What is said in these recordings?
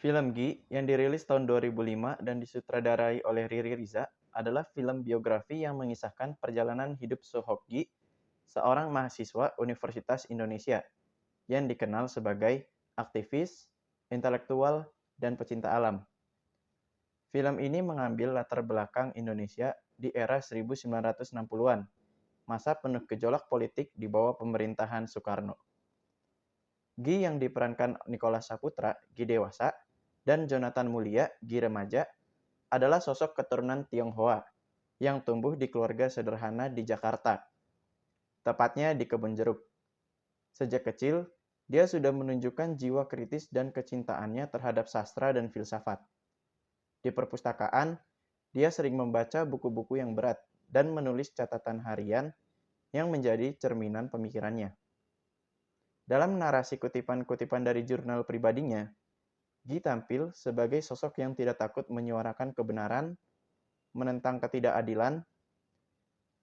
Film Gi yang dirilis tahun 2005 dan disutradarai oleh Riri Riza adalah film biografi yang mengisahkan perjalanan hidup Sohok Gi, seorang mahasiswa Universitas Indonesia yang dikenal sebagai aktivis, intelektual, dan pecinta alam. Film ini mengambil latar belakang Indonesia di era 1960-an, masa penuh gejolak politik di bawah pemerintahan Soekarno. Gi yang diperankan Nicholas Saputra, Gi dewasa, dan Jonathan Mulia, Gi remaja, adalah sosok keturunan Tionghoa yang tumbuh di keluarga sederhana di Jakarta, tepatnya di Kebun Jeruk. Sejak kecil, dia sudah menunjukkan jiwa kritis dan kecintaannya terhadap sastra dan filsafat. Di perpustakaan, dia sering membaca buku-buku yang berat dan menulis catatan harian yang menjadi cerminan pemikirannya. Dalam narasi kutipan-kutipan dari jurnal pribadinya, Gi tampil sebagai sosok yang tidak takut menyuarakan kebenaran, menentang ketidakadilan,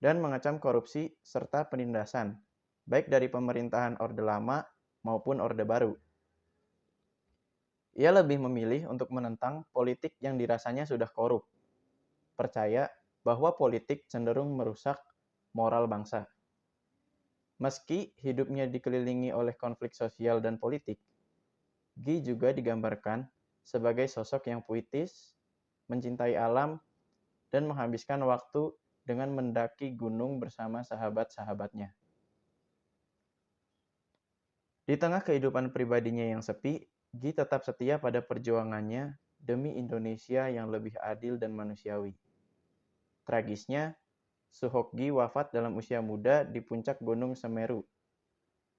dan mengecam korupsi serta penindasan, baik dari pemerintahan Orde Lama maupun Orde Baru. Ia lebih memilih untuk menentang politik yang dirasanya sudah korup, percaya bahwa politik cenderung merusak moral bangsa. Meski hidupnya dikelilingi oleh konflik sosial dan politik, Gi juga digambarkan sebagai sosok yang puitis, mencintai alam, dan menghabiskan waktu dengan mendaki gunung bersama sahabat-sahabatnya. Di tengah kehidupan pribadinya yang sepi, Gi tetap setia pada perjuangannya demi Indonesia yang lebih adil dan manusiawi. Tragisnya, Sohok Gi wafat dalam usia muda di puncak Gunung Semeru,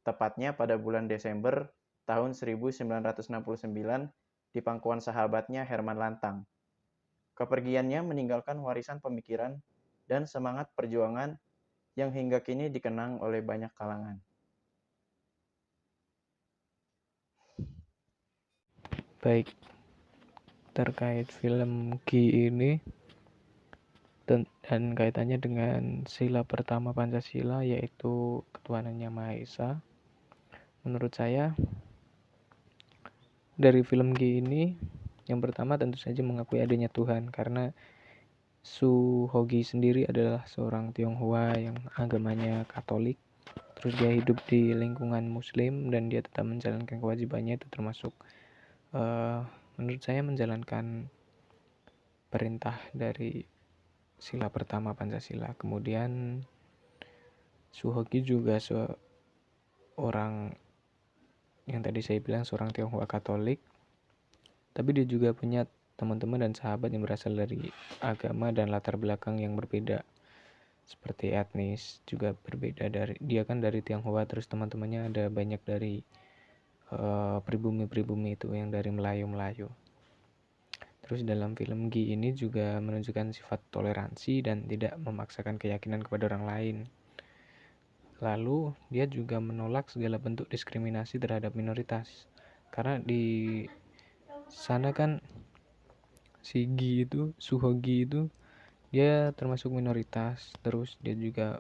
tepatnya pada bulan Desember tahun 1969 di pangkuan sahabatnya Herman Lantang. Kepergiannya meninggalkan warisan pemikiran dan semangat perjuangan yang hingga kini dikenang oleh banyak kalangan. Baik, terkait film Gi ini dan kaitannya dengan sila pertama Pancasila, yaitu ketuhanan Yang Maha Esa. Menurut saya, dari film Gi ini, yang pertama tentu saja mengakui adanya Tuhan, karena Sohok Gi sendiri adalah seorang Tionghoa yang agamanya Katolik. Terus dia hidup di lingkungan Muslim dan dia tetap menjalankan kewajibannya, itu termasuk menurut saya menjalankan perintah dari sila pertama Pancasila. Kemudian Sohok Gi juga seorang yang tadi saya bilang seorang Tionghoa Katolik, tapi dia juga punya teman-teman dan sahabat yang berasal dari agama dan latar belakang yang berbeda, seperti etnis juga berbeda. Dari dia kan dari Tionghoa, terus teman-temannya ada banyak dari pribumi-pribumi itu yang dari Melayu. Terus dalam film Gi ini juga menunjukkan sifat toleransi dan tidak memaksakan keyakinan kepada orang lain. Lalu dia juga menolak segala bentuk diskriminasi terhadap minoritas, karena di sana kan si Gi itu, Sohok Gi itu dia termasuk minoritas, terus dia juga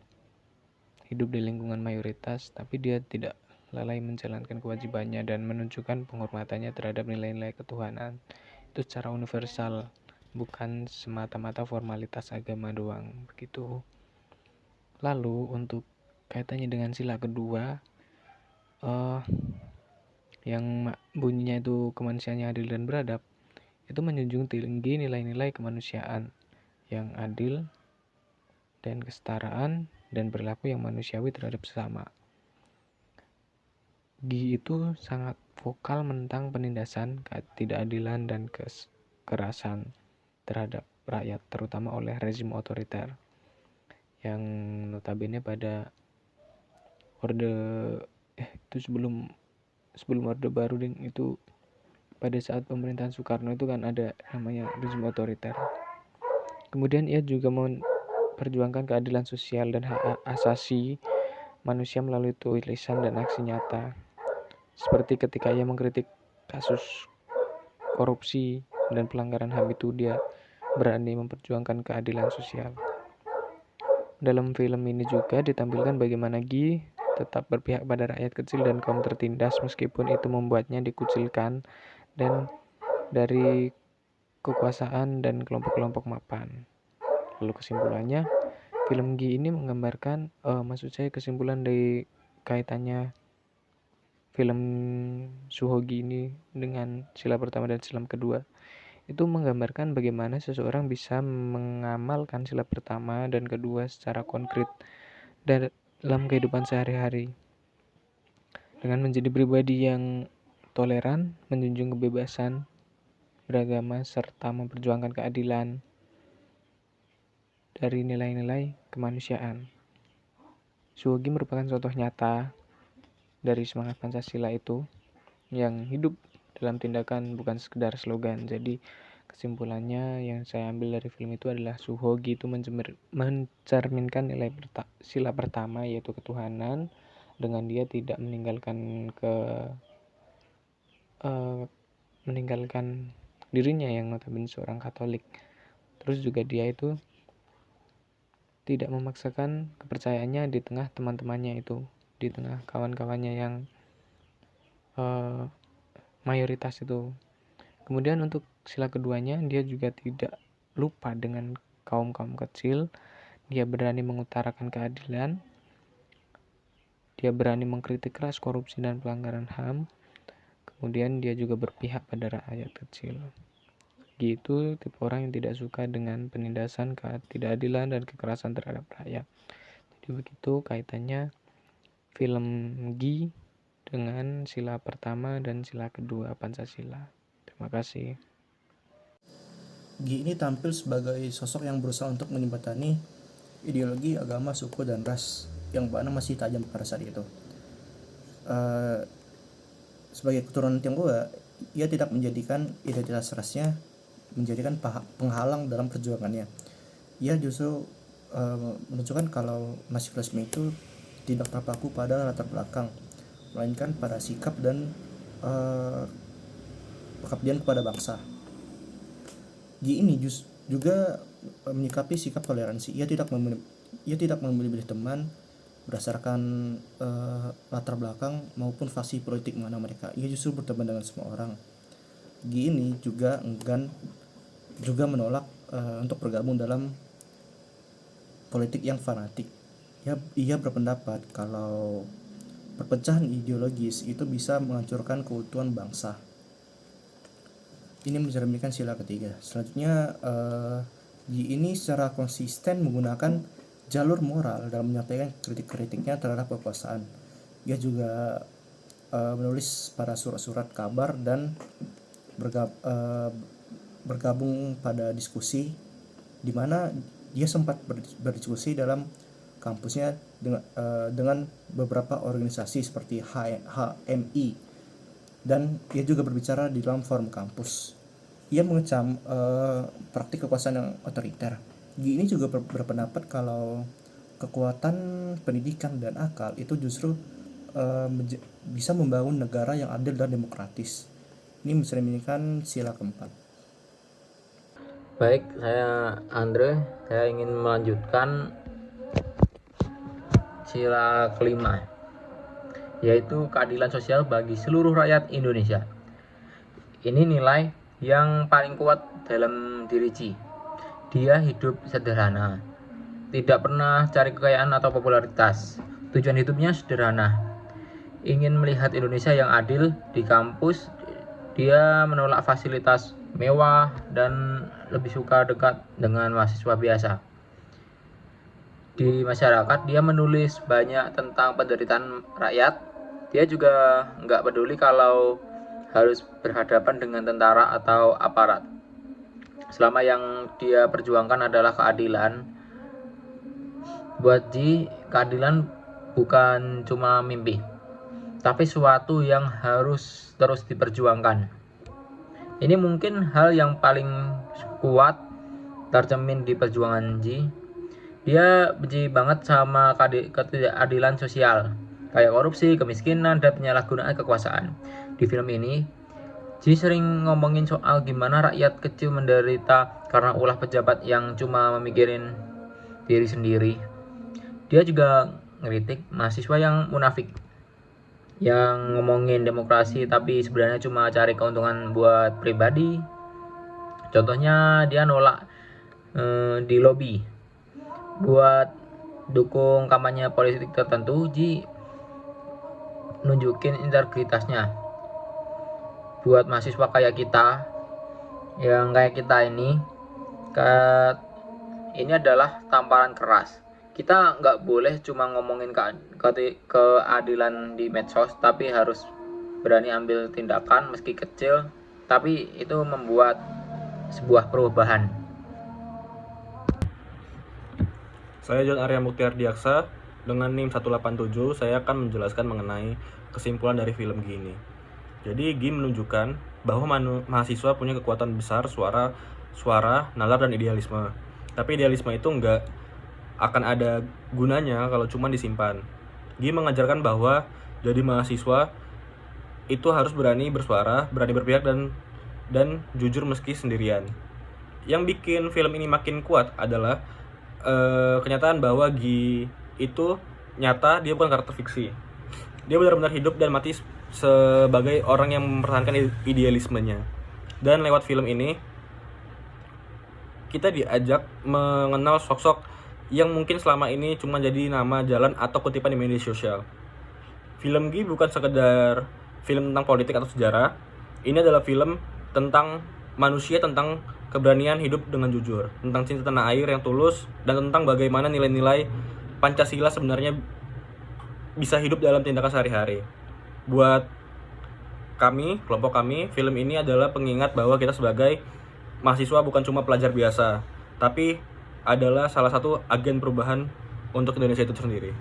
hidup di lingkungan mayoritas, tapi dia tidak lalai menjalankan kewajibannya dan menunjukkan penghormatannya terhadap nilai-nilai ketuhanan itu secara universal, bukan semata-mata formalitas agama doang begitu. Lalu untuk kaitannya dengan sila kedua, yang bunyinya itu kemanusiaan yang adil dan beradab, itu menjunjung tinggi nilai-nilai kemanusiaan yang adil dan kesetaraan dan berlaku yang manusiawi terhadap sesama. Gi itu sangat vokal menentang penindasan, ketidakadilan, dan kekerasan terhadap rakyat, terutama oleh rezim otoriter yang notabene pada orde itu sebelum orde baru itu pada saat pemerintahan Soekarno itu kan ada namanya rezim otoriter. Kemudian ia juga memperjuangkan keadilan sosial dan hak asasi manusia melalui tulisan dan aksi nyata. Seperti ketika ia mengkritik kasus korupsi dan pelanggaran HAM itu, dia berani memperjuangkan keadilan sosial. Dalam film ini juga ditampilkan bagaimana Gi tetap berpihak pada rakyat kecil dan kaum tertindas meskipun itu membuatnya dikucilkan dan dari kekuasaan dan kelompok-kelompok mapan. Lalu kesimpulannya, film Gi ini menggambarkan, kesimpulan dari kaitannya film Suhogi ini dengan sila pertama dan sila kedua, itu menggambarkan bagaimana seseorang bisa mengamalkan sila pertama dan kedua secara konkret dalam kehidupan sehari-hari dengan menjadi pribadi yang toleran, menjunjung kebebasan beragama, serta memperjuangkan keadilan dari nilai-nilai kemanusiaan. Suhogi merupakan contoh nyata dari semangat Pancasila itu yang hidup dalam tindakan, bukan sekedar slogan. Jadi kesimpulannya yang saya ambil dari film itu adalah Suhogi itu mencerminkan nilai sila pertama, yaitu ketuhanan, dengan dia tidak meninggalkan dirinya yang notabene seorang Katolik. Terus juga dia itu tidak memaksakan kepercayaannya di tengah teman-temannya itu, di tengah kawan-kawannya yang mayoritas itu. Kemudian untuk sila keduanya, dia juga tidak lupa dengan kaum-kaum kecil. Dia berani mengutarakan keadilan, dia berani mengkritik keras korupsi dan pelanggaran HAM. Kemudian dia juga berpihak pada rakyat kecil. Gitu tipe orang yang tidak suka dengan penindasan, ketidakadilan, dan kekerasan terhadap rakyat. Jadi begitu kaitannya film Gi dengan sila pertama dan sila kedua Pancasila. Terima kasih. Gi ini tampil sebagai sosok yang berusaha untuk menjembatani ideologi, agama, suku, dan ras yang mana masih tajam pada saat itu. Sebagai keturunan Tionghoa, ia tidak menjadikan identitas rasnya menjadikan penghalang dalam perjuangannya. Ia justru menunjukkan kalau nasionalisme itu tidak terpaku pada latar belakang, melainkan pada sikap dan pengabdian kepada bangsa. Gi ini juga menyikapi sikap toleransi. Ia tidak memilih teman berdasarkan latar belakang maupun faksi politik mana mereka. Ia justru berteman dengan semua orang. Gi ini juga menolak untuk bergabung dalam politik yang fanatik. Ia berpendapat kalau perpecahan ideologis itu bisa menghancurkan keutuhan bangsa. Ini mencerminkan sila ketiga. Selanjutnya, Gi ini secara konsisten menggunakan jalur moral dalam menyampaikan kritik-kritiknya terhadap kekuasaan. Dia juga menulis pada surat-surat kabar dan bergabung pada diskusi, di mana dia sempat berdiskusi dalam kampusnya dengan beberapa organisasi seperti HMI, dan dia juga berbicara di dalam forum kampus. Ia mengecam praktik kekuasaan yang otoriter. Gi ini juga berpendapat kalau kekuatan pendidikan dan akal itu justru bisa membangun negara yang adil dan demokratis. Ini mencerminkan sila keempat. Baik, saya Andre. Saya ingin melanjutkan sila kelima, yaitu keadilan sosial bagi seluruh rakyat Indonesia. Ini nilai yang paling kuat dalam diri Ji. Dia hidup sederhana, tidak pernah cari kekayaan atau popularitas. Tujuan hidupnya sederhana, ingin melihat Indonesia yang adil. Di kampus, dia menolak fasilitas mewah dan lebih suka dekat dengan mahasiswa biasa. Di masyarakat, dia menulis banyak tentang penderitaan rakyat. Dia juga nggak peduli kalau harus berhadapan dengan tentara atau aparat. Selama yang dia perjuangkan adalah keadilan. Buat Ji, keadilan bukan cuma mimpi, tapi suatu yang harus terus diperjuangkan. Ini mungkin hal yang paling kuat tercermin di perjuangan Ji. Dia benci banget sama ketidakadilan sosial, kayak korupsi, kemiskinan, dan penyalahgunaan kekuasaan. Di film ini, Ji sering ngomongin soal gimana rakyat kecil menderita karena ulah pejabat yang cuma memikirin diri sendiri. Dia juga ngeritik mahasiswa yang munafik. yang ngomongin demokrasi tapi sebenarnya cuma cari keuntungan buat pribadi. Contohnya dia nolak di lobby buat dukung kampanye politik tertentu, Ji nunjukin integritasnya. Buat mahasiswa kayak kita, yang kayak kita ini adalah tamparan keras. Kita nggak boleh cuma ngomongin keadilan di medsos, tapi harus berani ambil tindakan meski kecil, tapi itu membuat sebuah perubahan. Saya John Arya Muktiar Diaksa, dengan NIM 187 saya akan menjelaskan mengenai kesimpulan dari film Gi ini. Jadi Gi menunjukkan bahwa mahasiswa punya kekuatan besar suara, nalar, dan idealisme. Tapi idealisme itu nggak akan ada gunanya kalau cuma disimpan. Gi mengajarkan bahwa jadi mahasiswa itu harus berani bersuara, berani berpihak, dan jujur meski sendirian. Yang bikin film ini makin kuat adalah kenyataan bahwa Gi itu nyata, dia bukan karakter fiksi. Dia benar-benar hidup dan mati sebagai orang yang mempertahankan idealismenya. Dan lewat film ini kita diajak mengenal sosok yang mungkin selama ini cuma jadi nama jalan atau kutipan di media sosial. Film Gi bukan sekedar film tentang politik atau sejarah. Ini adalah film tentang manusia, tentang keberanian hidup dengan jujur, tentang cinta tanah air yang tulus, dan tentang bagaimana nilai-nilai Pancasila sebenarnya bisa hidup dalam tindakan sehari-hari. Buat kami, kelompok kami, film ini adalah pengingat bahwa kita sebagai mahasiswa bukan cuma pelajar biasa, tapi adalah salah satu agen perubahan untuk Indonesia itu sendiri.